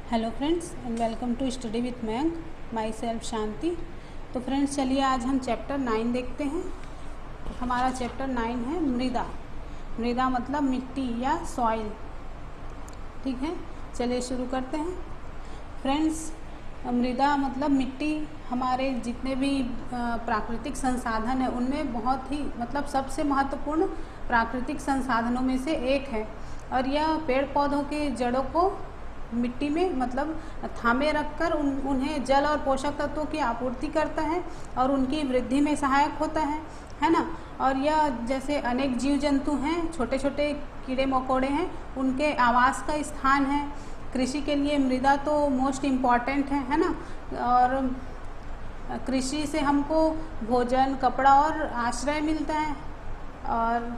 Hello friends and welcome to study with मैंक myself Shanti. तो friends चलिए आज हम चैप्टर 9 देखते हैं। हमारा चैप्टर 9 है मृदा। मृदा मतलब मिट्टी या सॉइल। ठीक है, चलिए शुरू करते हैं। फ्रेंड्स, मृदा मतलब मिट्टी हमारे जितने भी प्राकृतिक संसाधन है उनमें बहुत ही मतलब सबसे महत्वपूर्ण प्राकृतिक संसाधनों में से एक है और यह पेड़ पौधों के जड़ों को मिट्टी में मतलब थामे रखकर उन्हें जल और पोषक तत्वों की आपूर्ति करता है और उनकी वृद्धि में सहायक होता है ना। और यह जैसे अनेक जीव जंतु हैं, छोटे छोटे कीड़े मकोड़े हैं, उनके आवास का स्थान है। कृषि के लिए मृदा तो मोस्ट इम्पॉर्टेंट है ना। और कृषि से हमको भोजन, कपड़ा और आश्रय मिलता है। और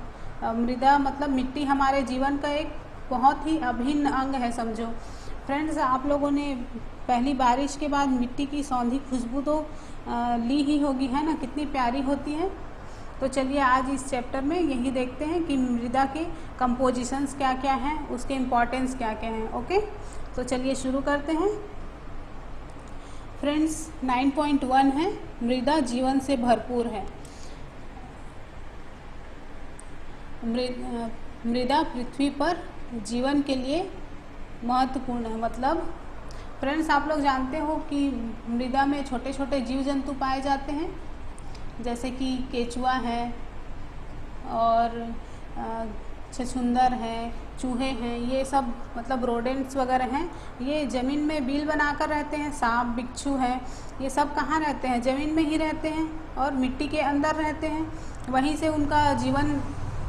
मृदा मतलब मिट्टी हमारे जीवन का एक बहुत ही अभिन्न अंग है समझो। फ्रेंड्स, आप लोगों ने पहली बारिश के बाद मिट्टी की सौंधी खुशबू तो ली ही होगी, है ना, कितनी प्यारी होती है। तो चलिए आज इस चैप्टर में यही देखते हैं कि मृदा के कंपोजिशंस क्या क्या हैं, उसके इम्पॉर्टेंस क्या क्या हैं। ओके, तो चलिए शुरू करते हैं। फ्रेंड्स, 9.1 है मृदा जीवन से भरपूर है। मृदा पृथ्वी पर जीवन के लिए महत्वपूर्ण है। मतलब फ्रेंड्स, आप लोग जानते हो कि मृदा में छोटे छोटे जीव जंतु पाए जाते हैं, जैसे कि केचुआ है और छछूंदर है, चूहे हैं, ये सब मतलब रोडेंट्स वगैरह हैं। ये ज़मीन में बिल बनाकर रहते हैं। सांप, बिच्छू है, ये सब कहाँ रहते हैं? ज़मीन में ही रहते हैं और मिट्टी के अंदर रहते हैं। वहीं से उनका जीवन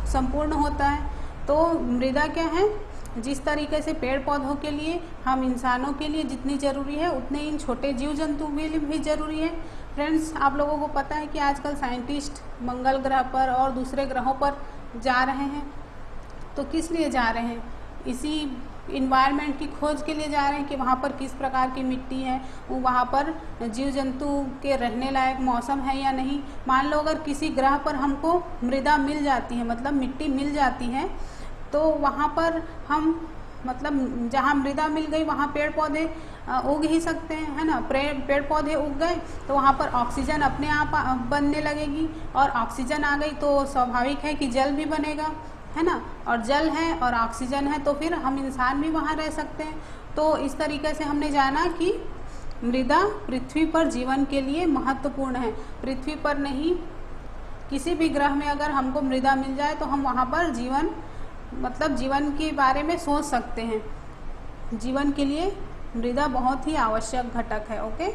संपूर्ण होता है। तो मृदा क्या है? जिस तरीके से पेड़ पौधों के लिए, हम इंसानों के लिए जितनी ज़रूरी है उतने इन छोटे जीव जंतु के लिए भी ज़रूरी है। फ्रेंड्स, आप लोगों को पता है कि आजकल साइंटिस्ट मंगल ग्रह पर और दूसरे ग्रहों पर जा रहे हैं। तो किस लिए जा रहे हैं? इसी इन्वायरमेंट की खोज के लिए जा रहे हैं कि वहाँ पर किस प्रकार की मिट्टी है, वहाँ पर जीव जंतु के रहने लायक मौसम है या नहीं। मान लो अगर किसी ग्रह पर हमको मृदा मिल जाती है, मतलब मिट्टी मिल जाती है, तो वहाँ पर हम मतलब जहाँ मृदा मिल गई वहाँ पेड़ पौधे उग ही सकते हैं, है ना। पेड़ पौधे उग गए तो वहाँ पर ऑक्सीजन अपने आप बनने लगेगी और ऑक्सीजन आ गई तो स्वाभाविक है कि जल भी बनेगा, है ना। और जल है और ऑक्सीजन है तो फिर हम इंसान भी वहाँ रह सकते हैं। तो इस तरीके से हमने जाना कि मृदा पृथ्वी पर जीवन के लिए महत्वपूर्ण है। पृथ्वी पर नहीं, किसी भी ग्रह में अगर हमको मृदा मिल जाए तो हम वहाँ पर जीवन मतलब जीवन के बारे में सोच सकते हैं। जीवन के लिए मृदा बहुत ही आवश्यक घटक है। ओके,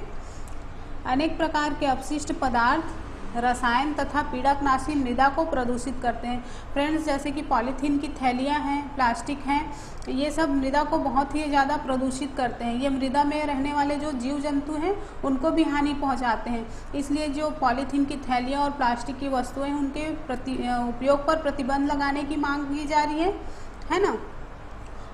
अनेक प्रकार के अपशिष्ट पदार्थ, रसायन तथा पीड़कनाशी मृदा को प्रदूषित करते हैं। फ्रेंड्स, जैसे कि पॉलीथीन की थैलियाँ हैं, प्लास्टिक हैं, ये सब मृदा को बहुत ही ज़्यादा प्रदूषित करते हैं। ये मृदा में रहने वाले जो जीव जंतु हैं उनको भी हानि पहुंचाते हैं। इसलिए जो पॉलीथीन की थैलियाँ और प्लास्टिक की वस्तुएं उनके उपयोग पर प्रतिबंध लगाने की मांग की जा रही है ना।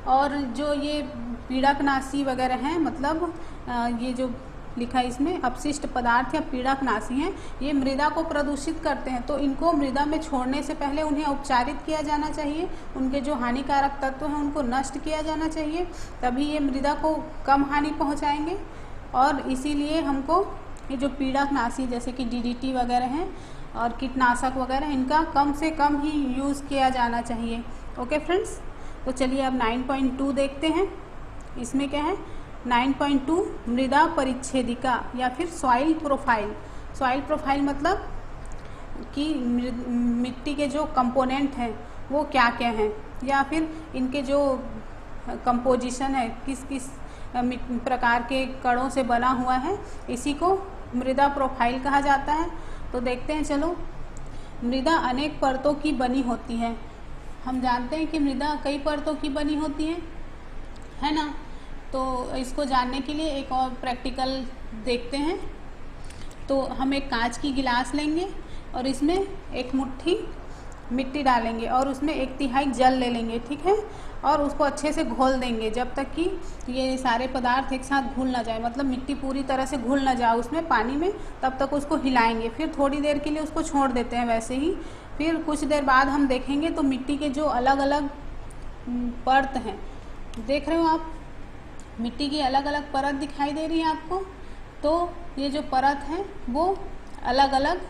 और जो ये पीड़कनाशी वगैरह हैं, मतलब ये जो लिखा है इसमें अपशिष्ट पदार्थ या पीड़कनाशी हैं, ये मृदा को प्रदूषित करते हैं। तो इनको मृदा में छोड़ने से पहले उन्हें उपचारित किया जाना चाहिए। उनके जो हानिकारक तत्व हैं उनको नष्ट किया जाना चाहिए, तभी ये मृदा को कम हानि पहुंचाएंगे। और इसीलिए हमको ये जो पीड़कनाशी जैसे कि DDT वगैरह हैं और कीटनाशक वगैरह, इनका कम से कम ही यूज़ किया जाना चाहिए। ओके फ्रेंड्स, तो चलिए अब 9.2 देखते हैं। इसमें क्या है? 9.2 मृदा परिच्छेदिका या फिर सॉइल प्रोफाइल। सॉइल प्रोफाइल मतलब कि मिट्टी के जो कंपोनेंट हैं वो क्या क्या हैं, या फिर इनके जो कंपोजिशन है, किस किस प्रकार के कणों से बना हुआ है, इसी को मृदा प्रोफाइल कहा जाता है। तो देखते हैं, चलो। मृदा अनेक परतों की बनी होती है। हम जानते हैं कि मृदा कई परतों की बनी होती है ना। तो इसको जानने के लिए एक और प्रैक्टिकल देखते हैं। तो हम एक कांच की गिलास लेंगे और इसमें एक मुट्ठी मिट्टी डालेंगे और उसमें 1/3 जल ले लेंगे, ठीक है। और उसको अच्छे से घोल देंगे जब तक कि ये सारे पदार्थ एक साथ घुल ना जाए, मतलब मिट्टी पूरी तरह से घुल ना जाए उसमें पानी में, तब तक उसको हिलाएंगे। फिर थोड़ी देर के लिए उसको छोड़ देते हैं वैसे ही। फिर कुछ देर बाद हम देखेंगे तो मिट्टी के जो अलग अलग परत हैं, देख रहे हो आप, मिट्टी की अलग अलग परत दिखाई दे रही है आपको। तो ये जो परत है वो अलग अलग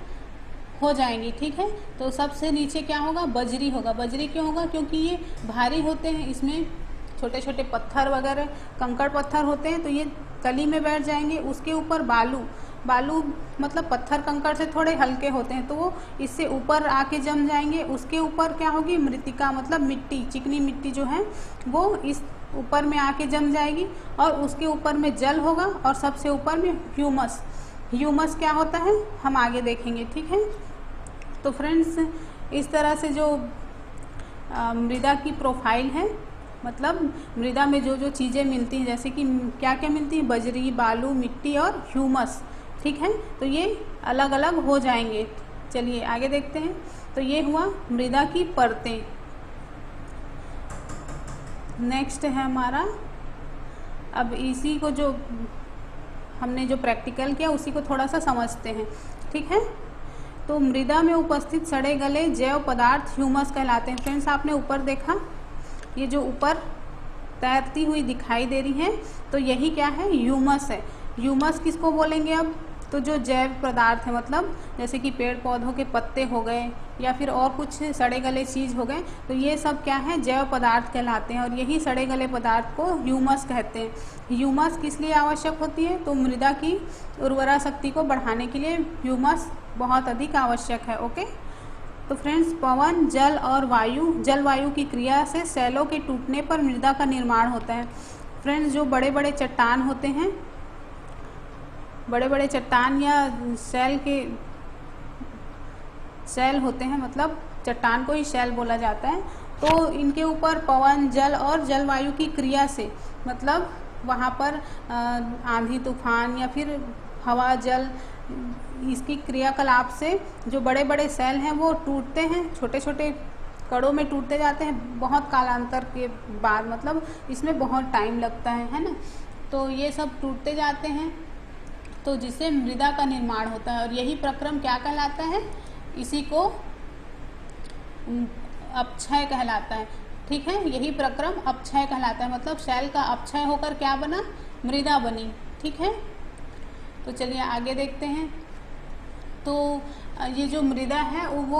हो जाएंगी, ठीक है। तो सबसे नीचे क्या होगा, बजरी होगा। बजरी क्यों होगा, क्योंकि ये भारी होते हैं, इसमें छोटे छोटे पत्थर वगैरह कंकड़ पत्थर होते हैं, तो ये तली में बैठ जाएंगे। उसके ऊपर बालू, बालू मतलब पत्थर कंकड़ से थोड़े हल्के होते हैं, तो वो इससे ऊपर आके जम जाएंगे। उसके ऊपर क्या होगी, मृतिका मतलब मिट्टी, चिकनी मिट्टी जो है वो इस ऊपर में आके जम जाएगी। और उसके ऊपर में जल होगा और सबसे ऊपर में ह्यूमस। ह्यूमस क्या होता है हम आगे देखेंगे, ठीक है। तो फ्रेंड्स, इस तरह से जो मृदा की प्रोफाइल है, मतलब मृदा में जो जो चीज़ें मिलती हैं, जैसे कि क्या क्या मिलती हैं, बजरी, बालू, मिट्टी और ह्यूमस, ठीक है। तो ये अलग अलग हो जाएंगे। चलिए आगे देखते हैं। तो ये हुआ मृदा की परतें। नेक्स्ट है हमारा, अब इसी को जो हमने जो प्रैक्टिकल किया उसी को थोड़ा सा समझते हैं, ठीक है। तो मृदा में उपस्थित सड़े गले जैव पदार्थ ह्यूमस कहलाते हैं। फ्रेंड्स, आपने ऊपर देखा, ये जो ऊपर तैरती हुई दिखाई दे रही है, तो यही क्या है, ह्यूमस है। ह्यूमस किसको बोलेंगे अब, तो जो जैव पदार्थ है, मतलब जैसे कि पेड़ पौधों के पत्ते हो गए या फिर और कुछ सड़े गले चीज़ हो गए, तो ये सब क्या है, जैव पदार्थ कहलाते हैं। और यही सड़े गले पदार्थ को ह्यूमस कहते हैं। ह्यूमस किस लिए आवश्यक होती है, तो मृदा की उर्वरा शक्ति को बढ़ाने के लिए ह्यूमस बहुत अधिक आवश्यक है। ओके। तो फ्रेंड्स, पवन, जल और वायु, जल वायु की क्रिया से सेलों के टूटने पर मृदा का निर्माण होता है। फ्रेंड्स, जो बड़े बड़े चट्टान होते हैं, बड़े बड़े चट्टान या सेल होते हैं, मतलब चट्टान को ही सेल बोला जाता है। तो इनके ऊपर पवन, जल और जलवायु की क्रिया से, मतलब वहाँ पर आंधी तूफान या फिर हवा, जल, इसकी क्रियाकलाप से जो बड़े बड़े सेल हैं वो टूटते हैं, छोटे छोटे कणों में टूटते जाते हैं बहुत कालांतर के बाद, मतलब इसमें बहुत टाइम लगता है ना। तो ये सब टूटते जाते हैं, तो जिससे मृदा का निर्माण होता है। और यही प्रक्रम क्या कहलाता है, इसी को अपक्षय कहलाता है, ठीक है। यही प्रक्रम अपक्षय कहलाता है, मतलब सेल का अपक्षय होकर क्या बना, मृदा बनी, ठीक है। तो चलिए आगे देखते हैं। तो ये जो मृदा है वो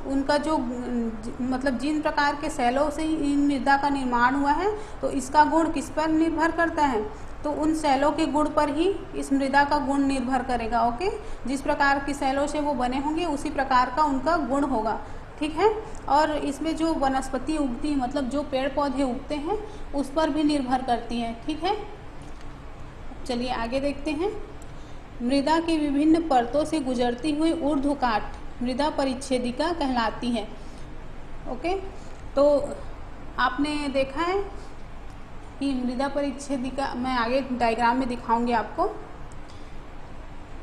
उनका जो मतलब जिन प्रकार के सेलों से इन मृदा का निर्माण हुआ है, तो इसका गुण किस पर निर्भर करता है, तो उन सेलों के गुण पर ही इस मृदा का गुण निर्भर करेगा। ओके। जिस प्रकार की सेलों से वो बने होंगे उसी प्रकार का उनका गुण होगा, ठीक है। और इसमें जो वनस्पति उगती है, मतलब जो पेड़ पौधे उगते हैं, उस पर भी निर्भर करती हैं, ठीक है। चलिए आगे देखते हैं। मृदा के विभिन्न परतों से गुजरती हुई ऊर्ध्वकाट मृदा परिच्छेदिका कहलाती है। ओके। तो आपने देखा है कि मृदा परिच्छेदिका, मैं आगे डायग्राम में दिखाऊंगी आपको,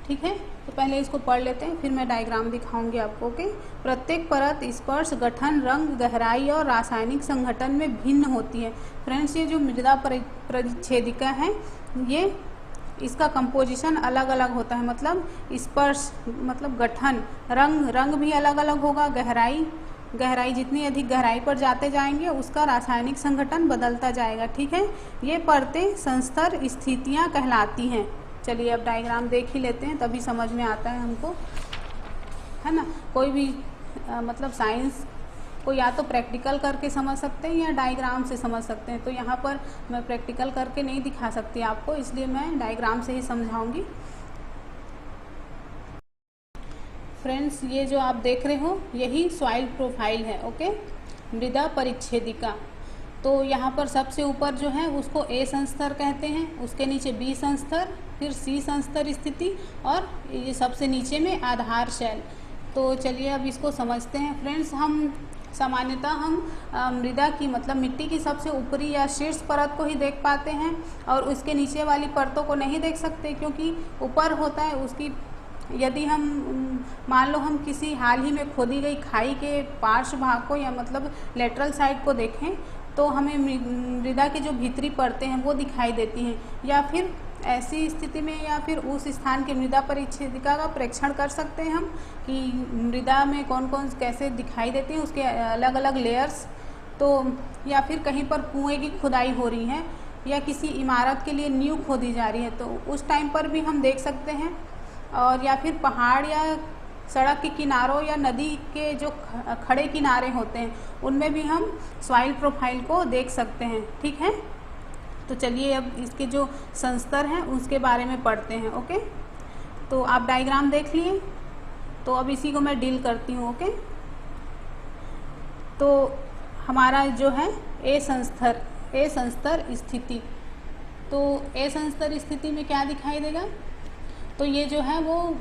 ठीक है। तो पहले इसको पढ़ लेते हैं, फिर मैं डायग्राम दिखाऊंगी आपको। ओके। प्रत्येक परत स्पर्श, गठन, रंग, गहराई और रासायनिक संघटन में भिन्न होती है। फ्रेंड्स, ये जो मृदा परिच्छेदिका है, ये इसका कंपोजिशन अलग अलग होता है, मतलब स्पर्श मतलब गठन, रंग भी अलग अलग होगा, गहराई जितनी अधिक गहराई पर जाते जाएंगे उसका रासायनिक संगठन बदलता जाएगा, ठीक है। ये परतें संस्तर स्थितियाँ कहलाती हैं। चलिए अब डायग्राम देख ही लेते हैं, तभी समझ में आता है हमको, है ना। कोई भी मतलब साइंस को या तो प्रैक्टिकल करके समझ सकते हैं या डायग्राम से समझ सकते हैं। तो यहाँ पर मैं प्रैक्टिकल करके नहीं दिखा सकती आपको, इसलिए मैं डायग्राम से ही समझाऊंगी। फ्रेंड्स, ये जो आप देख रहे हो यही सॉइल प्रोफाइल है। ओके। मृदा परिच्छेदिका। तो यहाँ पर सबसे ऊपर जो है उसको ए संस्तर कहते हैं, उसके नीचे बी संस्तर, फिर सी संस्तर स्थिति, और ये सबसे नीचे में आधार शैल। तो चलिए अब इसको समझते हैं। फ्रेंड्स, हम सामान्यतः हम मृदा की मतलब मिट्टी की सबसे ऊपरी या शीर्ष परत को ही देख पाते हैं और उसके नीचे वाली परतों को नहीं देख सकते, क्योंकि ऊपर होता है उसकी। यदि हम मान लो हम किसी हाल ही में खोदी गई खाई के पार्श्व भाग को या मतलब लेटरल साइड को देखें, तो हमें मृदा की जो भीतरी परतें हैं वो दिखाई देती हैं। या फिर ऐसी स्थिति में या फिर उस स्थान की मृदा परिच्छेदिका का परीक्षण कर सकते हैं हम कि मृदा में कौन कौन कैसे दिखाई देती है, उसके अलग अलग लेयर्स। तो या फिर कहीं पर कुएं की खुदाई हो रही है, या किसी इमारत के लिए नींव खोदी जा रही है तो उस टाइम पर भी हम देख सकते हैं। और या फिर पहाड़ या सड़क के किनारों या नदी के जो खड़े किनारे होते हैं उनमें भी हम सॉइल प्रोफाइल को देख सकते हैं। ठीक है, तो चलिए अब इसके जो संस्तर हैं उसके बारे में पढ़ते हैं। ओके, तो आप डायग्राम देख लिए, तो अब इसी को मैं डील करती हूँ। ओके, तो हमारा जो है ए संस्तर स्थिति, तो ए संस्तर स्थिति में क्या दिखाई देगा, तो ये जो है वो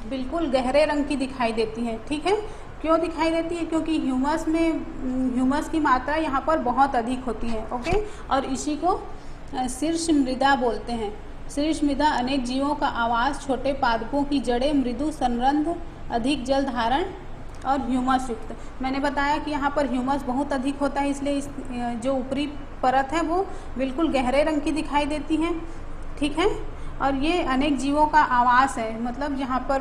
बिल्कुल गहरे रंग की दिखाई देती है। ठीक है, क्यों दिखाई देती है, क्योंकि ह्यूमस की मात्रा यहाँ पर बहुत अधिक होती है। ओके, और इसी को शीर्ष मृदा बोलते हैं। शीर्ष मृदा अनेक जीवों का आवास, छोटे पादपों की जड़ें, मृदु संरंध्र, अधिक जल धारण और ह्यूमस युक्त। मैंने बताया कि यहाँ पर ह्यूमस बहुत अधिक होता है, इसलिए इस जो ऊपरी परत है वो बिल्कुल गहरे रंग की दिखाई देती है। ठीक है, और ये अनेक जीवों का आवास है, मतलब यहाँ पर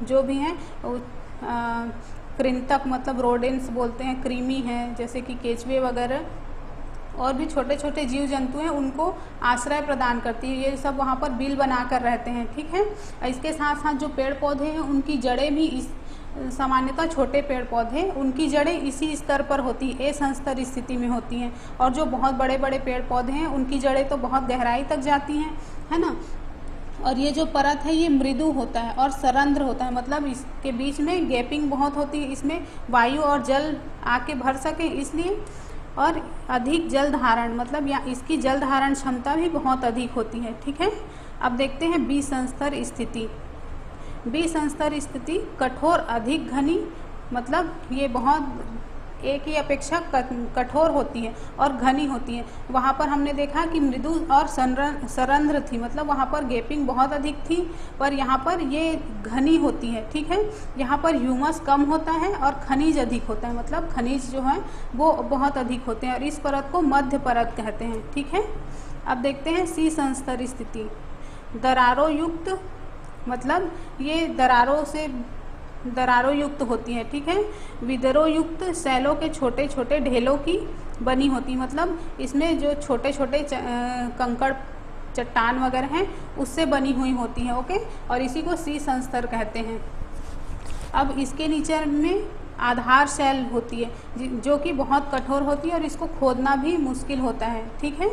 जो भी हैं कृंतक मतलब रोडेंट्स बोलते हैं, कृमि हैं जैसे कि केचुए वगैरह, और भी छोटे छोटे जीव जंतु हैं उनको आश्रय प्रदान करती है। ये सब वहाँ पर बिल बनाकर रहते हैं। ठीक है, इसके साथ साथ जो पेड़ पौधे हैं उनकी जड़ें भी सामान्यतः छोटे पेड़ पौधे उनकी जड़ें इसी स्तर पर होती है, ए संस्तर स्थिति में होती हैं। और जो बहुत बड़े बड़े पेड़ पौधे हैं उनकी जड़ें तो बहुत गहराई तक जाती हैं, है ना। और ये जो परत है ये मृदु होता है और सरंध्र होता है, मतलब इसके बीच में गैपिंग बहुत होती है, इसमें वायु और जल आके भर सके इसलिए। और अधिक जल धारण, मतलब या इसकी जल धारण क्षमता भी बहुत अधिक होती है। ठीक है, अब देखते हैं बी संस्तर स्थिति। बी संस्तर स्थिति कठोर अधिक घनी, मतलब ये बहुत ए की अपेक्षा कठोर होती है और घनी होती है। वहाँ पर हमने देखा कि मृदु और सरंध्र थी, मतलब वहाँ पर गैपिंग बहुत अधिक थी, पर यहाँ पर ये घनी होती है। ठीक है, यहाँ पर ह्यूमस कम होता है और खनिज अधिक होता है, मतलब खनिज जो है वो बहुत अधिक होते हैं और इस परत को मध्य परत कहते हैं। ठीक है, अब देखते हैं सी संस्तर स्थिति। दरारों युक्त, मतलब ये दरारों युक्त होती है। ठीक है, विदरों युक्त शैलों के छोटे छोटे ढेलों की बनी होती, मतलब इसमें जो छोटे छोटे कंकड़ चट्टान वगैरह हैं उससे बनी हुई होती है। ओके, और इसी को सी संस्तर कहते हैं। अब इसके नीचे में आधार शैल होती है जो कि बहुत कठोर होती है और इसको खोदना भी मुश्किल होता है। ठीक है,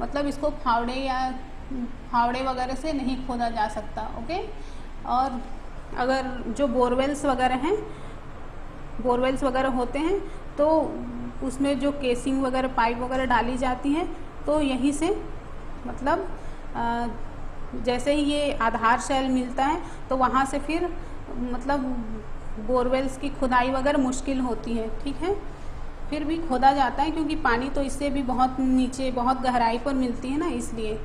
मतलब इसको फावड़े वगैरह से नहीं खोदा जा सकता। ओके, और अगर जो बोरवेल्स वगैरह होते हैं तो उसमें जो केसिंग वगैरह पाइप वगैरह डाली जाती है तो यहीं से मतलब जैसे ही ये आधार शैल मिलता है तो वहाँ से फिर मतलब बोरवेल्स की खुदाई वगैरह मुश्किल होती है। ठीक है, फिर भी खोदा जाता है क्योंकि पानी तो इससे भी बहुत नीचे बहुत गहराई पर मिलती है ना, इसलिए।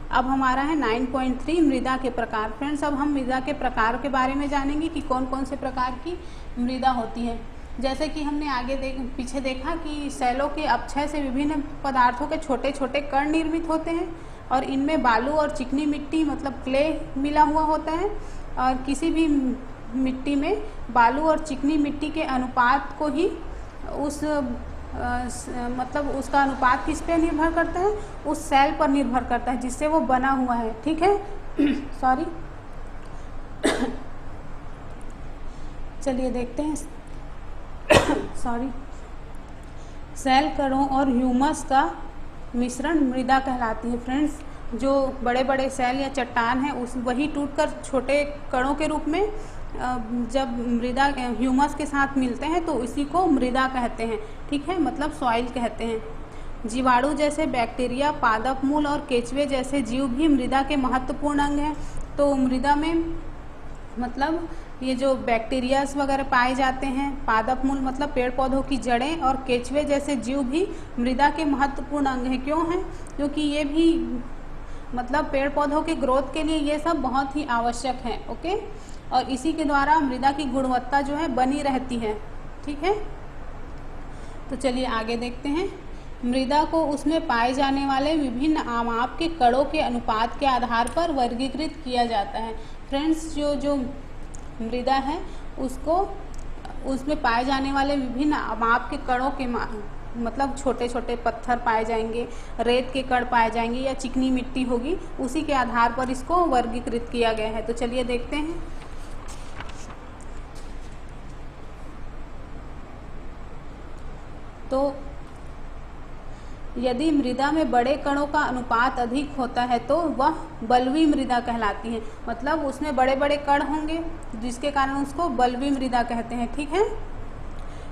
अब हमारा है 9.3 मृदा के प्रकार। फ्रेंड्स, अब हम मृदा के प्रकार के बारे में जानेंगे कि कौन कौन से प्रकार की मृदा होती है। जैसे कि हमने पीछे देखा कि शैलों के अपक्षय से विभिन्न पदार्थों के छोटे छोटे कण निर्मित होते हैं और इनमें बालू और चिकनी मिट्टी मतलब क्ले मिला हुआ होता है। और किसी भी मिट्टी में बालू और चिकनी मिट्टी के अनुपात को ही मतलब उसका अनुपात किस पे निर्भर करता है, उस सेल पर निर्भर करता है जिससे वो बना हुआ है। ठीक है सॉरी चलिए देखते हैं सॉरी सेल कणों और ह्यूमस का मिश्रण मृदा कहलाती है। फ्रेंड्स, जो बड़े बड़े सेल या चट्टान हैं वही टूटकर छोटे कणों के रूप में जब मृदा ह्यूमस के साथ मिलते हैं तो इसी को मृदा कहते हैं। ठीक है, मतलब सॉइल कहते हैं। जीवाणु जैसे बैक्टीरिया, पादप मूल और केचुए जैसे जीव भी मृदा के महत्वपूर्ण अंग हैं। तो मृदा में मतलब ये जो बैक्टीरियाज वगैरह पाए जाते हैं, पादप मूल मतलब पेड़ पौधों की जड़ें, और केचुए जैसे जीव भी मृदा के महत्वपूर्ण अंग हैं। क्यों हैं? क्योंकि ये भी मतलब पेड़ पौधों के ग्रोथ के लिए ये सब बहुत ही आवश्यक है। ओके, और इसी के द्वारा मृदा की गुणवत्ता जो है बनी रहती है। ठीक है, तो चलिए आगे देखते हैं। मृदा को उसमें पाए जाने वाले विभिन्न आमाप के कणों के अनुपात के आधार पर वर्गीकृत किया जाता है। फ्रेंड्स, जो मृदा है उसको उसमें पाए जाने वाले विभिन्न आमाप के कणों के मतलब छोटे छोटे पत्थर पाए जाएंगे, रेत के कण पाए जाएंगे या चिकनी मिट्टी होगी, उसी के आधार पर इसको वर्गीकृत किया गया है। तो चलिए देखते हैं। तो यदि मृदा में बड़े कणों का अनुपात अधिक होता है तो वह बलुई मृदा कहलाती है। मतलब उसमें बड़े बड़े कण होंगे जिसके कारण उसको बलुई मृदा कहते हैं। ठीक है।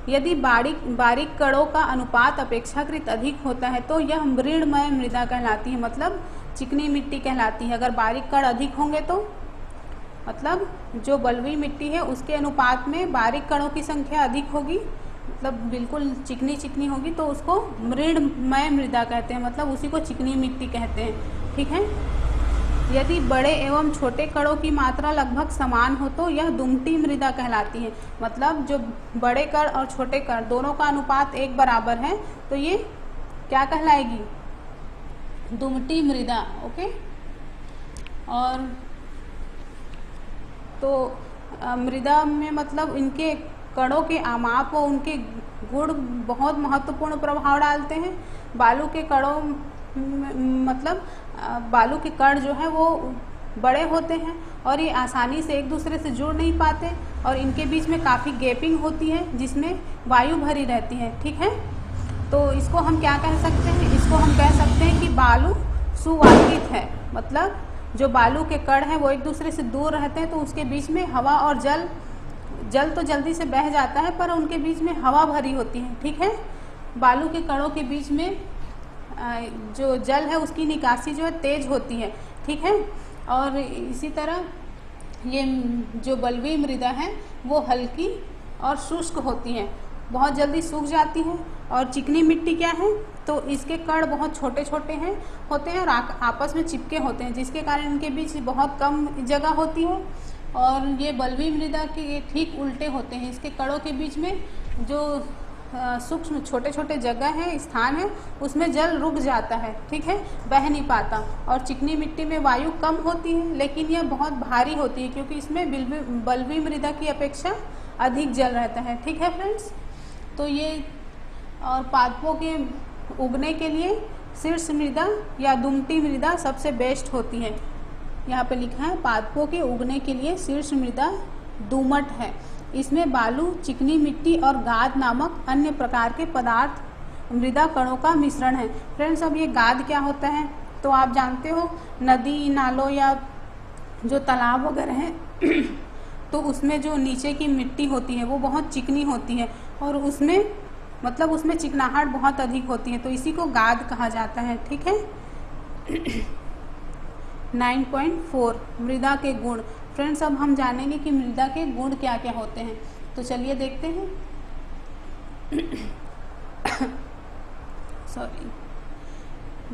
यदि बारीक कणों का अनुपात अपेक्षाकृत अधिक होता है तो यह मृणमय मृदा कहलाती है। मतलब चिकनी मिट्टी कहलाती है। अगर बारीक कण अधिक होंगे तो मतलब जो बलुई मिट्टी है उसके अनुपात में बारीक कणों की संख्या अधिक होगी, मतलब बिल्कुल चिकनी चिकनी होगी, तो उसको मृणमय मृदा कहते हैं। मतलब उसी को चिकनी मिट्टी कहते हैं। ठीक है। यदि बड़े एवं छोटे कणों की मात्रा लगभग समान हो तो यह दुमटी मृदा कहलाती है। मतलब जो बड़े कण और छोटे कण दोनों का अनुपात एक बराबर है तो ये क्या कहलाएगी? दुमटी मृदा। ओके। और तो मृदा में मतलब इनके कणों के आमाप व उनके गुण बहुत महत्वपूर्ण प्रभाव डालते हैं। बालू के कणों मतलब बालू के कण जो है वो बड़े होते हैं और ये आसानी से एक दूसरे से जुड़ नहीं पाते और इनके बीच में काफ़ी गैपिंग होती है जिसमें वायु भरी रहती है। ठीक है। तो इसको हम क्या कह सकते हैं? इसको हम कह सकते हैं कि बालू सुवाहित है। मतलब जो बालू के कण हैं वो एक दूसरे से दूर रहते हैं तो उसके बीच में हवा और जल तो जल्दी से बह जाता है पर उनके बीच में हवा भरी होती है। ठीक है। बालू के कणों के बीच में जो जल है उसकी निकासी जो है तेज होती है। ठीक है। और इसी तरह ये जो बलुई मृदा है वो हल्की और शुष्क होती है, बहुत जल्दी सूख जाती है। और चिकनी मिट्टी क्या है? तो इसके कण बहुत छोटे छोटे होते हैं और आपस में चिपके होते हैं जिसके कारण इनके बीच बहुत कम जगह होती है। और ये बलुई मृदा के ठीक उल्टे होते हैं। इसके कणों के बीच में जो सूक्ष्म छोटे छोटे जगह है, स्थान है, उसमें जल रुक जाता है। ठीक है। बह नहीं पाता। और चिकनी मिट्टी में वायु कम होती है लेकिन यह बहुत भारी होती है क्योंकि इसमें बलुई मृदा की अपेक्षा अधिक जल रहता है। ठीक है फ्रेंड्स। तो ये और पादपों के उगने के लिए शीर्ष मृदा या दुमटी मृदा सबसे बेस्ट होती है। यहाँ पे लिखा है पादपों के उगने के लिए शीर्ष मृदा दोमट है। इसमें बालू, चिकनी मिट्टी और गाद नामक अन्य प्रकार के पदार्थ मृदा कणों का मिश्रण है। फ्रेंड्स, अब ये गाद क्या होता है? तो आप जानते हो नदी नालों या जो तालाब वगैरह हैं तो उसमें जो नीचे की मिट्टी होती है वो बहुत चिकनी होती है और उसमें मतलब उसमें चिकनाहट बहुत अधिक होती है, तो इसी को गाद कहा जाता है। ठीक है। 9.4 मृदा के गुण। फ्रेंड्स, अब हम जानेंगे कि मृदा के गुण क्या क्या होते हैं। तो चलिए देखते हैं।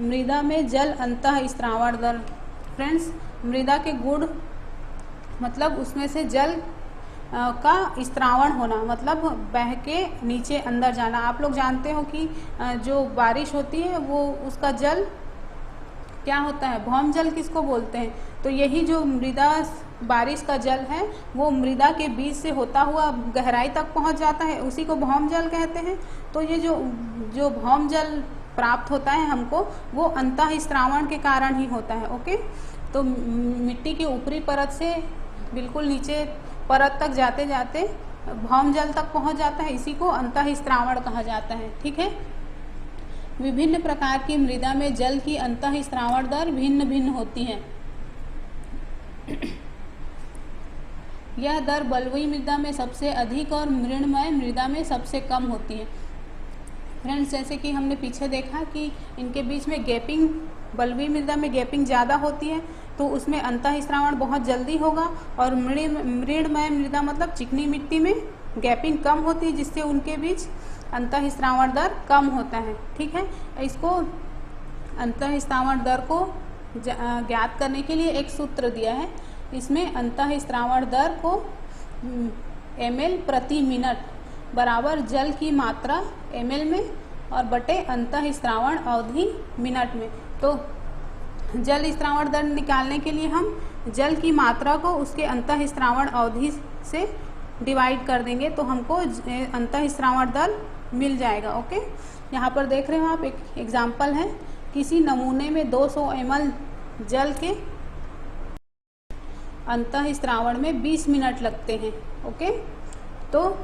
मृदा में जल अंतः स्त्रावण दर। फ्रेंड्स, मृदा के गुण मतलब उसमें से जल का स्त्रावण होना, मतलब बह के नीचे अंदर जाना। आप लोग जानते हो कि जो बारिश होती है वो उसका जल क्या होता है? भौम जल किसको बोलते हैं? तो यही जो मृदा बारिश का जल है वो मृदा के बीच से होता हुआ गहराई तक पहुंच जाता है, उसी को भौम जल कहते हैं। तो ये जो भौम जल प्राप्त होता है हमको वो अंतः स्त्रावण के कारण ही होता है। ओके। तो मिट्टी की ऊपरी परत से बिल्कुल नीचे परत तक जाते जाते भौम जल तक पहुंच जाता है, इसी को अंतः स्त्रावण कहा जाता है। ठीक है। विभिन्न प्रकार की मृदा में जल की अंतः स्त्रावण दर भिन्न भिन्न होती है। यह दर बलुई मृदा में सबसे अधिक और मृणमय मृदा में सबसे कम होती है। फ्रेंड्स, जैसे कि हमने पीछे देखा कि इनके बीच में गैपिंग, बलुई मृदा में गैपिंग ज़्यादा होती है तो उसमें अंतः स्त्रावण बहुत जल्दी होगा, और मृणमय मृदा मतलब चिकनी मिट्टी में गैपिंग कम होती है जिससे उनके बीच अंतः स्त्रावण दर कम होता है। ठीक है। इसको अंतः स्त्रावण दर को ज्ञात करने के लिए एक सूत्र दिया है। इसमें अंतः स्त्रावण दर को ml प्रति मिनट बराबर जल की मात्रा ml में और बटे अंतः स्त्रावण अवधि मिनट में। तो जल स्त्रावण दर निकालने के लिए हम जल की मात्रा को उसके अंतः स्त्रावण अवधि से डिवाइड कर देंगे तो हमको अंतः स्त्रावण दर मिल जाएगा। ओके, यहाँ पर देख रहे हो आप, एक एग्जाम्पल है, किसी नमूने में 200 ml जल के अंतःस्रावण में 20 मिनट लगते हैं। ओके, तो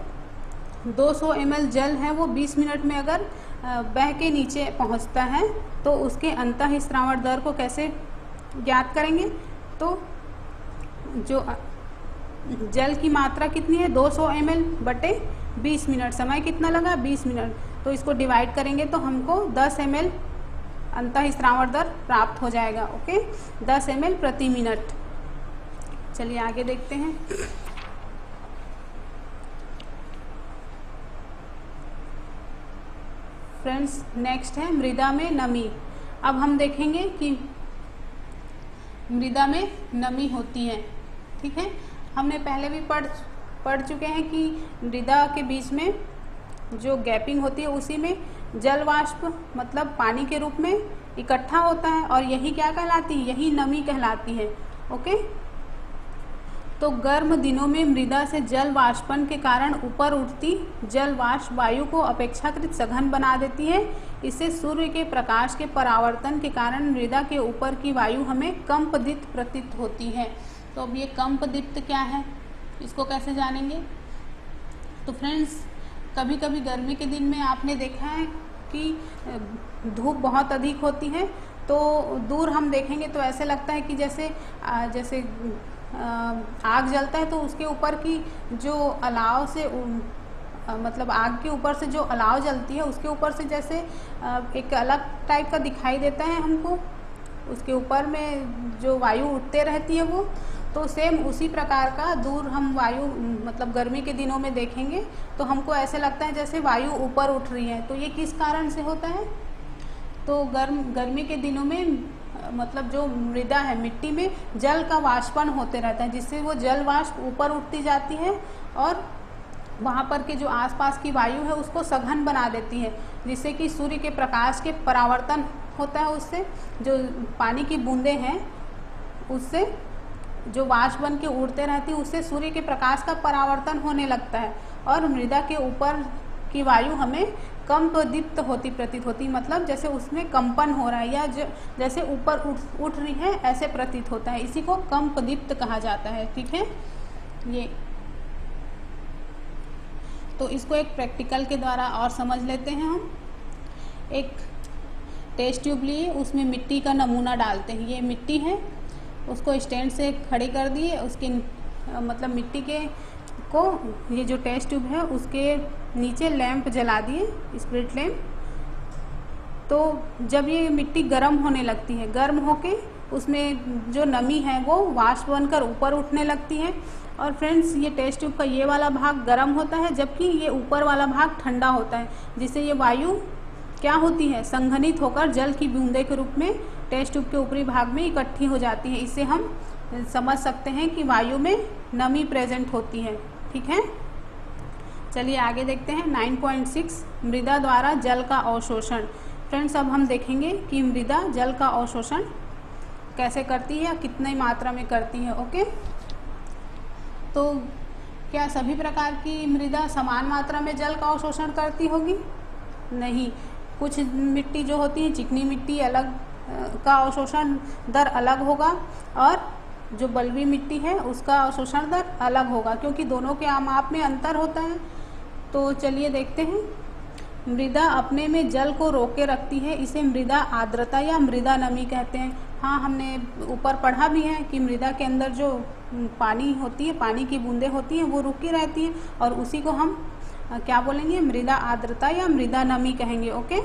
200 ml जल है वो 20 मिनट में अगर बह के नीचे पहुंचता है तो उसके अंतःस्रावण दर को कैसे ज्ञात करेंगे? तो जो जल की मात्रा कितनी है 200 ml बटे 20 मिनट, समय कितना लगा 20 मिनट, तो इसको डिवाइड करेंगे तो हमको 10 ml अंतःस्रावण दर प्राप्त हो जाएगा। ओके, 10 ml प्रति मिनट। चलिए आगे देखते हैं। फ्रेंड्स, नेक्स्ट है मृदा में नमी। अब हम देखेंगे कि मृदा में नमी होती है। ठीक है, हमने पहले भी पढ़ चुके हैं कि मृदा के बीच में जो गैपिंग होती है उसी में जल वाष्प मतलब पानी के रूप में इकट्ठा होता है और यही क्या कहलाती है? यही नमी कहलाती है। ओके, तो गर्म दिनों में मृदा से जल वाष्पन के कारण ऊपर उठती जल वाष्प वायु को अपेक्षाकृत सघन बना देती है। इससे सूर्य के प्रकाश के परावर्तन के कारण मृदा के ऊपर की वायु हमें कंपदीप्त प्रतीत होती है। तो अब ये कंपदीप्त क्या है, इसको कैसे जानेंगे? तो फ्रेंड्स, कभी कभी गर्मी के दिन में आपने देखा है कि धूप बहुत अधिक होती है, तो दूर हम देखेंगे तो ऐसे लगता है कि जैसे आग जलता है तो उसके ऊपर की जो अलाव से मतलब आग के ऊपर से जो अलाव जलती है उसके ऊपर से जैसे एक अलग टाइप का दिखाई देता है हमको, उसके ऊपर में जो वायु उठते रहती है वो, तो सेम उसी प्रकार का दूर हम वायु मतलब गर्मी के दिनों में देखेंगे तो हमको ऐसे लगता है जैसे वायु ऊपर उठ रही है। तो ये किस कारण से होता है? तो गर्मी के दिनों में मतलब जो मृदा है, मिट्टी में जल का वाष्पन होते रहता है, जिससे वो जल वाष्प ऊपर उठती जाती है और वहाँ पर के जो आसपास की वायु है उसको सघन बना देती है, जिससे कि सूर्य के प्रकाश के परावर्तन होता है। उससे जो पानी की बूंदें हैं उससे जो वाष्प बन के उड़ते रहती है उससे सूर्य के प्रकाश का परावर्तन होने लगता है और मृदा के ऊपर की वायु हमें कंपदीप्त होती प्रतीत होती, मतलब जैसे उसमें कंपन हो रहा है या जैसे ऊपर उठ रही है ऐसे प्रतीत होता है। इसी को कंपदीप्त कहा जाता है। ठीक है, ये तो इसको एक प्रैक्टिकल के द्वारा और समझ लेते हैं हम। एक टेस्ट ट्यूब लिए, उसमें मिट्टी का नमूना डालते हैं। ये मिट्टी है, उसको स्टैंड से खड़ी कर दिए, उसके मतलब मिट्टी के को ये जो टेस्ट ट्यूब है उसके नीचे लैंप जला दिए, स्पिरिट लैंप। तो जब ये मिट्टी गर्म होने लगती है, गर्म होके उसमें जो नमी है वो वाष्प बनकर ऊपर उठने लगती है। और फ्रेंड्स, ये टेस्ट ट्यूब का ये वाला भाग गर्म होता है जबकि ये ऊपर वाला भाग ठंडा होता है, जिससे ये वायु क्या होती है? संघनित होकर जल की बूंदे के रूप में टेस्ट ट्यूब के ऊपरी भाग में इकट्ठी हो जाती है। इससे हम समझ सकते हैं कि वायु में नमी प्रेजेंट होती है। ठीक है, चलिए आगे देखते हैं। 9.6 मृदा द्वारा जल का अवशोषण। फ्रेंड्स, अब हम देखेंगे कि मृदा जल का अवशोषण कैसे करती है या कितनी मात्रा में करती है। ओके, तो क्या सभी प्रकार की मृदा समान मात्रा में जल का अवशोषण करती होगी? नहीं, कुछ मिट्टी जो होती है, चिकनी मिट्टी अलग का अवशोषण दर अलग होगा और जो बलुई मिट्टी है उसका अवशोषण दर अलग होगा, क्योंकि दोनों के माप में अंतर होता है। तो चलिए देखते हैं। मृदा अपने में जल को रोके रखती है, इसे मृदा आर्द्रता या मृदा नमी कहते हैं। हाँ, हमने ऊपर पढ़ा भी है कि मृदा के अंदर जो पानी होती है, पानी की बूंदें होती हैं, वो रुकी रहती हैं और उसी को हम क्या बोलेंगे? मृदा आर्द्रता या मृदा नमी कहेंगे। ओके,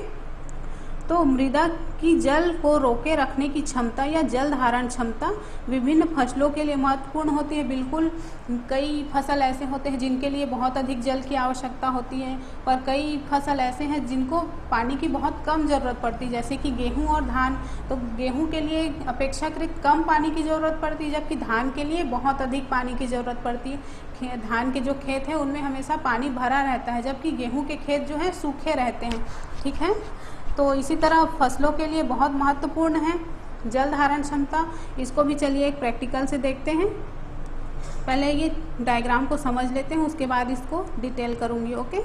तो मृदा की जल को रोके रखने की क्षमता या जल धारण क्षमता विभिन्न फसलों के लिए महत्वपूर्ण होती है। बिल्कुल, कई फसल ऐसे होते हैं जिनके लिए बहुत अधिक जल की आवश्यकता होती है, पर कई फसल ऐसे हैं जिनको पानी की बहुत कम ज़रूरत पड़ती है, जैसे कि गेहूं और धान। तो गेहूं के लिए अपेक्षाकृत कम पानी की ज़रूरत पड़ती है, जबकि धान के लिए बहुत अधिक पानी की ज़रूरत पड़ती है। धान के जो खेत हैं उनमें हमेशा पानी भरा रहता है, जबकि गेहूँ के खेत जो हैं सूखे रहते हैं। ठीक है, तो इसी तरह फसलों के लिए बहुत महत्वपूर्ण है जल धारण क्षमता। इसको भी चलिए एक प्रैक्टिकल से देखते हैं। पहले ये डायग्राम को समझ लेते हैं, उसके बाद इसको डिटेल करूँगी। ओके,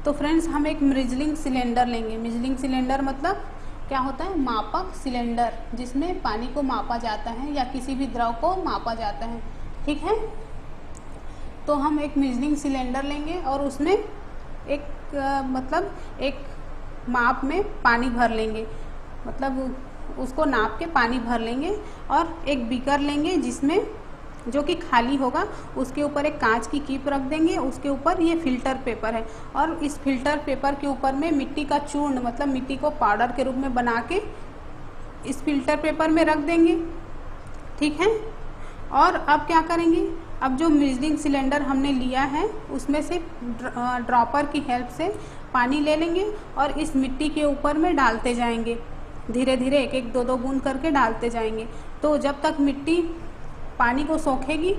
तो फ्रेंड्स हम एक मेजरिंग सिलेंडर लेंगे। मेजरिंग सिलेंडर मतलब क्या होता है? मापक सिलेंडर, जिसमें पानी को मापा जाता है या किसी भी द्रव को मापा जाता है। ठीक है, तो हम एक मेजरिंग सिलेंडर लेंगे और उसमें एक माप में पानी भर लेंगे, मतलब उसको नाप के पानी भर लेंगे। और एक बीकर लेंगे जिसमें जो कि खाली होगा, उसके ऊपर एक कांच की कीप रख देंगे, उसके ऊपर ये फिल्टर पेपर है और इस फिल्टर पेपर के ऊपर में मिट्टी का चूर्ण, मतलब मिट्टी को पाउडर के रूप में बना के इस फिल्टर पेपर में रख देंगे। ठीक है, और अब क्या करेंगे? अब जो मेजरिंग सिलेंडर हमने लिया है उसमें से ड्रॉपर की हेल्प से पानी ले लेंगे और इस मिट्टी के ऊपर में डालते जाएंगे, धीरे धीरे एक एक दो दो बूंद करके डालते जाएंगे। तो जब तक मिट्टी पानी को सोखेगी,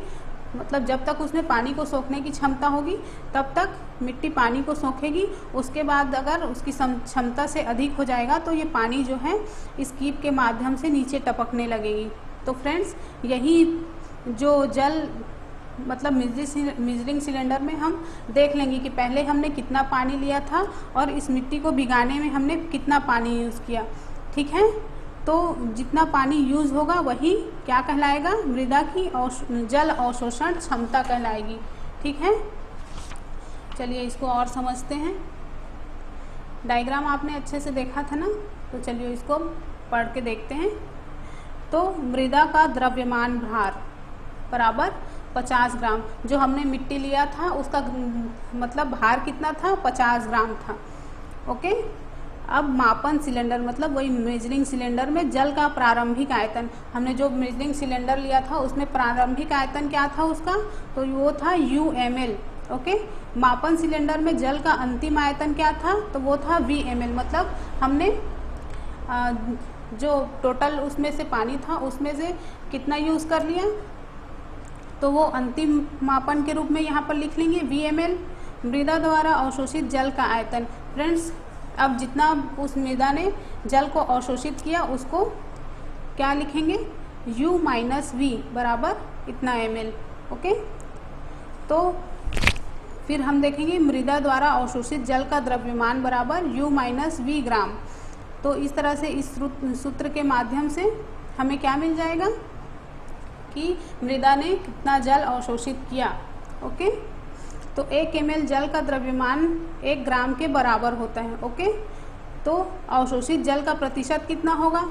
मतलब जब तक उसमें पानी को सोखने की क्षमता होगी तब तक मिट्टी पानी को सोखेगी। उसके बाद अगर उसकी क्षमता से अधिक हो जाएगा तो ये पानी जो है इस कीप के माध्यम से नीचे टपकने लगेगी। तो फ्रेंड्स, यही जो जल मतलब मेजरिंग सिलेंडर में हम देख लेंगे कि पहले हमने कितना पानी लिया था और इस मिट्टी को भिगाने में हमने कितना पानी यूज़ किया। ठीक है, तो जितना पानी यूज़ होगा वही क्या कहलाएगा? मृदा की जल अवशोषण क्षमता कहलाएगी। ठीक है, चलिए इसको और समझते हैं। डायग्राम आपने अच्छे से देखा था ना, तो चलिए इसको पढ़ के देखते हैं। तो मृदा का द्रव्यमान भार बराबर 50 ग्राम। जो हमने मिट्टी लिया था उसका मतलब भार कितना था? 50 ग्राम था। ओके, अब मापन सिलेंडर मतलब वही मेजरिंग सिलेंडर में जल का प्रारंभिक आयतन, हमने जो मेजरिंग सिलेंडर लिया था उसमें प्रारंभिक आयतन क्या था उसका? तो वो था UmL। ओके, मापन सिलेंडर में जल का अंतिम आयतन क्या था? तो वो था VmL। मतलब हमने जो टोटल उसमें से पानी था उसमें से कितना यूज़ कर लिया, तो वो अंतिम मापन के रूप में यहाँ पर लिख लेंगे VmL। मृदा द्वारा अवशोषित जल का आयतन। फ्रेंड्स, अब जितना उस मृदा ने जल को अवशोषित किया उसको क्या लिखेंगे? U माइनस V बराबर इतना ml। ओके, तो फिर हम देखेंगे मृदा द्वारा अवशोषित जल का द्रव्यमान बराबर U माइनस V ग्राम। तो इस तरह से इस सूत्र के माध्यम से हमें क्या मिल जाएगा कि मृदा ने कितना जल अवशोषित किया। ओके, तो 1 ml जल का द्रव्यमान 1 ग्राम के बराबर होता है। ओके, तो अवशोषित जल का प्रतिशत कितना होगा?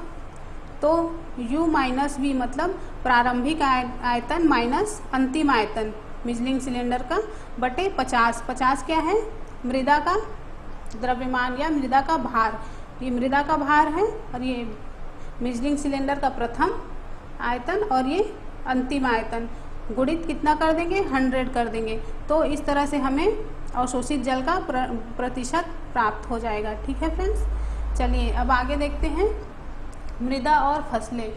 तो U माइनस V मतलब प्रारंभिक आयतन माइनस अंतिम आयतन मेजरिंग सिलेंडर का बटे 50। 50 क्या है? मृदा का द्रव्यमान या मृदा का भार। ये मृदा का भार है और ये मेजरिंग सिलेंडर का प्रथम आयतन और ये अंतिम आयतन, गुणित कितना कर देंगे? 100 कर देंगे। तो इस तरह से हमें अवशोषित जल का प्रतिशत प्राप्त हो जाएगा। ठीक है फ्रेंड्स, चलिए अब आगे देखते हैं मृदा और फसलें।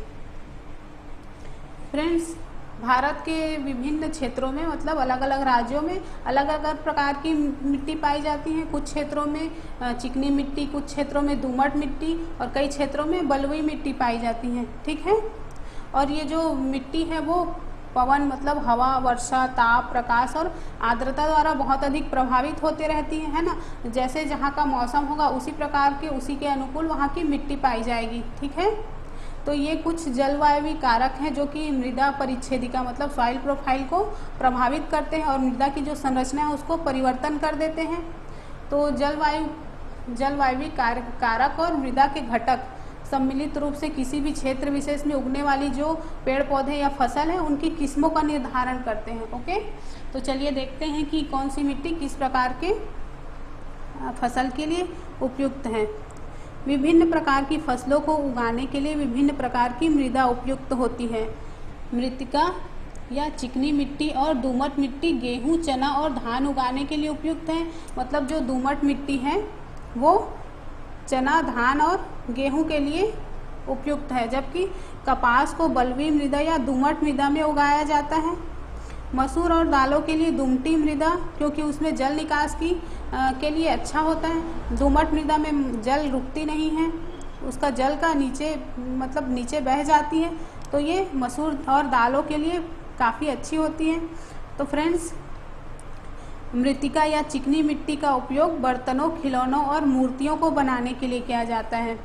फ्रेंड्स, भारत के विभिन्न क्षेत्रों में मतलब अलग अलग राज्यों में अलग अलग प्रकार की मिट्टी पाई जाती है। कुछ क्षेत्रों में चिकनी मिट्टी, कुछ क्षेत्रों में दोमट मिट्टी और कई क्षेत्रों में बलुई मिट्टी पाई जाती है। ठीक है, और ये जो मिट्टी है वो पवन मतलब हवा, वर्षा, ताप, प्रकाश और आर्द्रता द्वारा बहुत अधिक प्रभावित होते रहती है ना। जैसे जहाँ का मौसम होगा उसी प्रकार के उसी के अनुकूल वहाँ की मिट्टी पाई जाएगी। ठीक है, तो ये कुछ जलवायु कारक हैं जो कि मृदा परिच्छेदिका मतलब सॉइल प्रोफाइल को प्रभावित करते हैं और मृदा की जो संरचना है उसको परिवर्तन कर देते हैं। तो जलवायु कारक और मृदा के घटक सम्मिलित रूप से किसी भी क्षेत्र विशेष में उगने वाली जो पेड़ पौधे या फसल है उनकी किस्मों का निर्धारण करते हैं। ओके, तो चलिए देखते हैं कि कौन सी मिट्टी किस प्रकार के फसल के लिए उपयुक्त है। विभिन्न प्रकार की फसलों को उगाने के लिए विभिन्न प्रकार की मृदा उपयुक्त होती है। मृत्तिका या चिकनी मिट्टी और दोमट मिट्टी गेहूं, चना और धान उगाने के लिए उपयुक्त है। मतलब जो दोमट मिट्टी है वो चना, धान और गेहूं के लिए उपयुक्त है, जबकि कपास को बलुई मृदा या दोमट मृदा में उगाया जाता है। मसूर और दालों के लिए दुमटी मृदा, क्योंकि उसमें जल निकास के लिए अच्छा होता है। दोमट मृदा में जल रुकती नहीं है, उसका जल का नीचे बह जाती है, तो ये मसूर और दालों के लिए काफ़ी अच्छी होती है। तो फ्रेंड्स, मृत्तिका या चिकनी मिट्टी का उपयोग बर्तनों, खिलौनों और मूर्तियों को बनाने के लिए किया जाता है।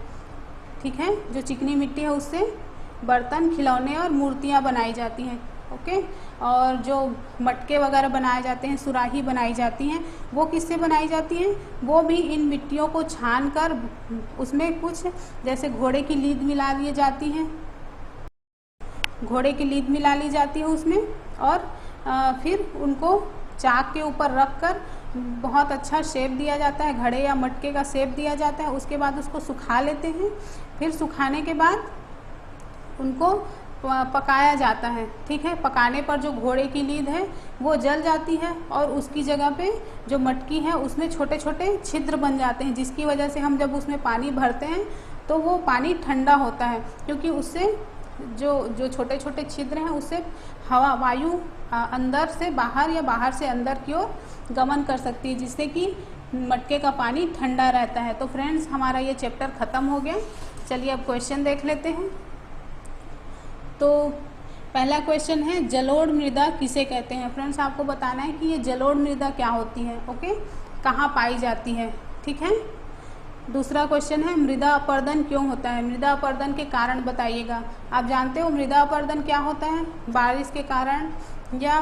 ठीक है, जो चिकनी मिट्टी है उससे बर्तन, खिलौने और मूर्तियाँ बनाई जाती हैं। ओके, और जो मटके वगैरह बनाए जाते हैं, सुराही बनाई जाती हैं, वो किससे बनाई जाती हैं? वो भी इन मिट्टियों को छान कर उसमें कुछ जैसे घोड़े की लीद मिला ली जाती है, घोड़े की लीद मिला ली जाती है उसमें, और फिर उनको चाक के ऊपर रख कर बहुत अच्छा शेप दिया जाता है, घड़े या मटके का शेप दिया जाता है। उसके बाद उसको सुखा लेते हैं। फिर सुखाने के बाद उनको पकाया जाता है। ठीक है, पकाने पर जो घोड़े की लीद है वो जल जाती है और उसकी जगह पे जो मटकी है उसमें छोटे छोटे छिद्र बन जाते हैं, जिसकी वजह से हम जब उसमें पानी भरते हैं तो वो पानी ठंडा होता है, क्योंकि उससे जो छोटे छोटे छिद्र हैं उससे हवा, वायु अंदर से बाहर या बाहर से अंदर की ओर गमन कर सकती है, जिससे कि मटके का पानी ठंडा रहता है। तो फ्रेंड्स, हमारा ये चैप्टर ख़त्म हो गया। चलिए अब क्वेश्चन देख लेते हैं। तो पहला क्वेश्चन है, जलोढ़ मृदा किसे कहते हैं? फ्रेंड्स, आपको बताना है कि ये जलोढ़ मृदा क्या होती है। ओके, कहाँ पाई जाती है? ठीक है। दूसरा क्वेश्चन है, मृदा अपरदन क्यों होता है? मृदा अपरदन के कारण बताइएगा। आप जानते हो मृदा अपरदन क्या होता है? बारिश के कारण या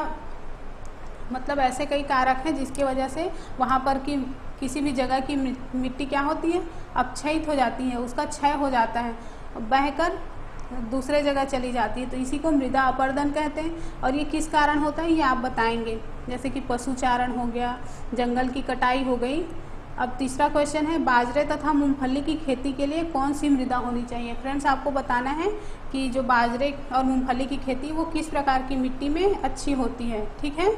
मतलब ऐसे कई कारक हैं जिसकी वजह से वहाँ पर की किसी भी जगह की मिट्टी क्या होती है? अपक्षयित हो जाती है, उसका क्षय हो जाता है, बहकर दूसरे जगह चली जाती है। तो इसी को मृदा अपरदन कहते हैं। और ये किस कारण होता है ये आप बताएंगे, जैसे कि पशुचारण हो गया, जंगल की कटाई हो गई। अब तीसरा क्वेश्चन है, बाजरे तथा मूंगफली की खेती के लिए कौन सी मृदा होनी चाहिए? फ्रेंड्स, आपको बताना है कि जो बाजरे और मूंगफली की खेती वो किस प्रकार की मिट्टी में अच्छी होती है। ठीक है,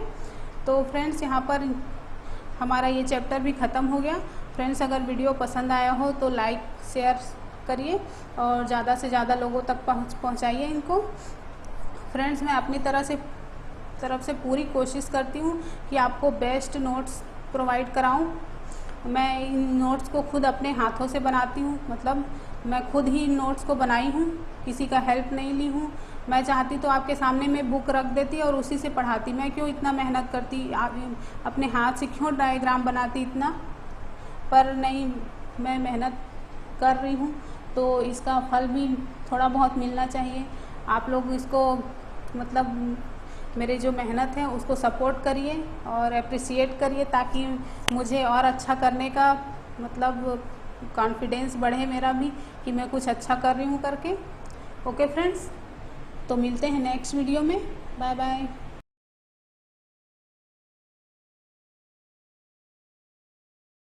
तो फ्रेंड्स यहाँ पर हमारा ये चैप्टर भी ख़त्म हो गया। फ्रेंड्स, अगर वीडियो पसंद आया हो तो लाइक शेयर करिए और ज़्यादा से ज़्यादा लोगों तक पहुँचाइए इनको। फ्रेंड्स, मैं अपनी तरफ से पूरी कोशिश करती हूँ कि आपको बेस्ट नोट्स प्रोवाइड कराऊँ। मैं इन नोट्स को खुद अपने हाथों से बनाती हूँ, मतलब मैं खुद ही इन नोट्स को बनाई हूँ, किसी का हेल्प नहीं ली हूँ। मैं चाहती तो आपके सामने मैं बुक रख देती और उसी से पढ़ाती। मैं क्यों इतना मेहनत करती, आप अपने हाथ से क्यों डायग्राम बनाती इतना, पर नहीं, मैं मेहनत कर रही हूँ तो इसका फल भी थोड़ा बहुत मिलना चाहिए। आप लोग इसको मतलब मेरे जो मेहनत है उसको सपोर्ट करिए और अप्रिसिएट करिए, ताकि मुझे और अच्छा करने का मतलब कॉन्फिडेंस बढ़े मेरा भी कि मैं कुछ अच्छा कर रही हूँ करके। ओके फ्रेंड्स, तो मिलते हैं नेक्स्ट वीडियो में। Bye bye.